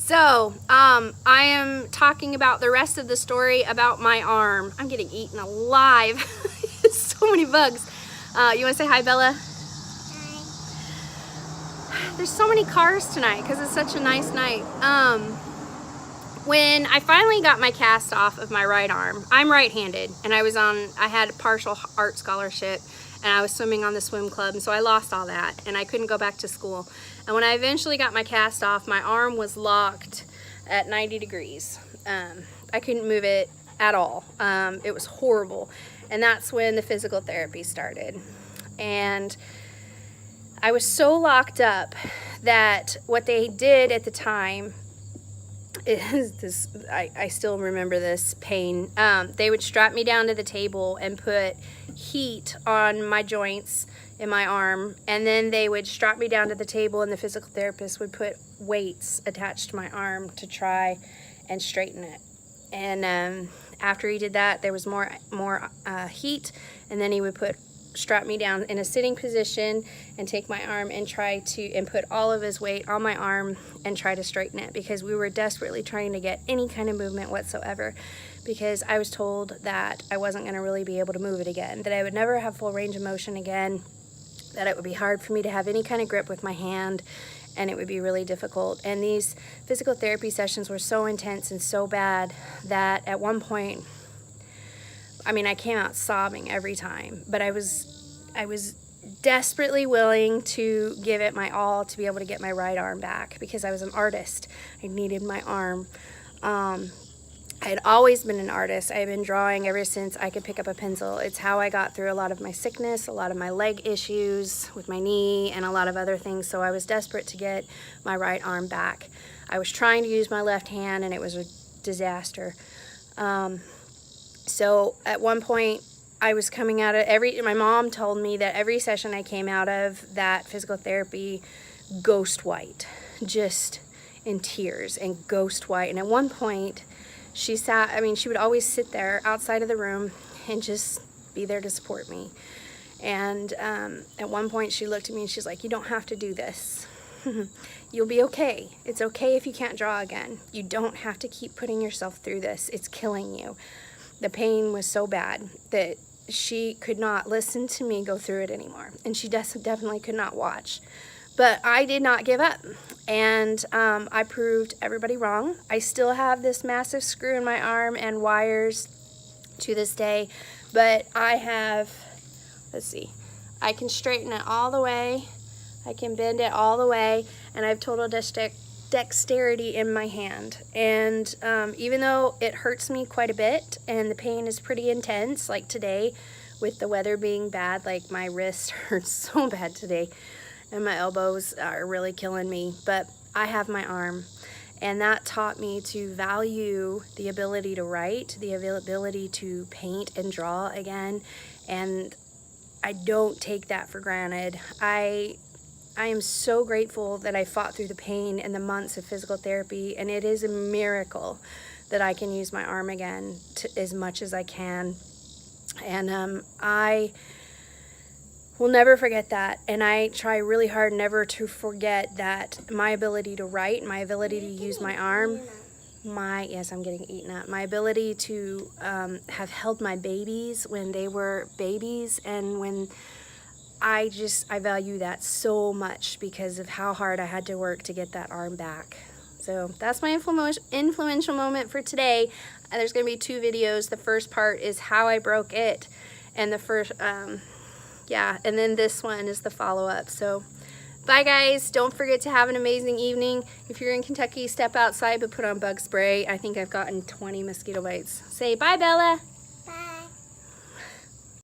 So, I am talking about the rest of the story about my arm. I'm getting eaten alive. So many bugs. You want to say hi, Bella? Hi. There's so many cars tonight because it's such a nice night. When I finally got my cast off of my right arm, I'm right-handed, and I had a partial art scholarship, and I was swimming on the swim club, and so I lost all that, and I couldn't go back to school. And when I eventually got my cast off, my arm was locked at 90 degrees. I couldn't move it at all. It was horrible. And that's when the physical therapy started. And I was so locked up that what they did at the time is this, I still remember this pain. They would strap me down to the table and put heat on my joints in my arm, and then they would strap me down to the table, and the physical therapist would put weights attached to my arm to try and straighten it. And after he did that, there was more heat, and then he would strap me down in a sitting position and take my arm and put all of his weight on my arm and try to straighten it, because we were desperately trying to get any kind of movement whatsoever, because I was told that I wasn't going to really be able to move it again, that I would never have full range of motion again, that it would be hard for me to have any kind of grip with my hand, and it would be really difficult. And these physical therapy sessions were so intense and so bad that at one point, I mean, I came out sobbing every time, but I was desperately willing to give it my all to be able to get my right arm back, because I was an artist. I needed my arm. I had always been an artist. I had been drawing ever since I could pick up a pencil. It's how I got through a lot of my sickness, a lot of my leg issues with my knee, and a lot of other things. So I was desperate to get my right arm back. I was trying to use my left hand, and it was a disaster. So at one point, I was coming out of my mom told me that every session I came out of that physical therapy, ghost white, just in tears and ghost white. And at one point, she would always sit there outside of the room and just be there to support me. And at one point, she looked at me and she's like, "You don't have to do this. You'll be okay. It's okay if you can't draw again. You don't have to keep putting yourself through this. It's killing you." The pain was so bad that she could not listen to me go through it anymore. And she definitely could not watch. But I did not give up. And I proved everybody wrong. I still have this massive screw in my arm and wires to this day. But I have, let's see, I can straighten it all the way. I can bend it all the way. And I have total dexterity in my hand. And even though it hurts me quite a bit and the pain is pretty intense, like today with the weather being bad, like my wrist hurts so bad today and my elbows are really killing me, but I have my arm, and that taught me to value the ability to write, the ability to paint and draw again, and I don't take that for granted. I am so grateful that I fought through the pain and the months of physical therapy, and it is a miracle that I can use my arm again as much as I can. And I will never forget that, and I try really hard never to forget that my ability to write, my ability to use my arm, yes, I'm getting eaten up. My ability to have held my babies when they were babies, and when I value that so much because of how hard I had to work to get that arm back. So that's my influential moment for today. There's going to be 2 videos. The first part is how I broke it, and the first, and then this one is the follow-up. So bye guys. Don't forget to have an amazing evening. If you're in Kentucky, step outside but put on bug spray. I think I've gotten 20 mosquito bites. Say bye, Bella.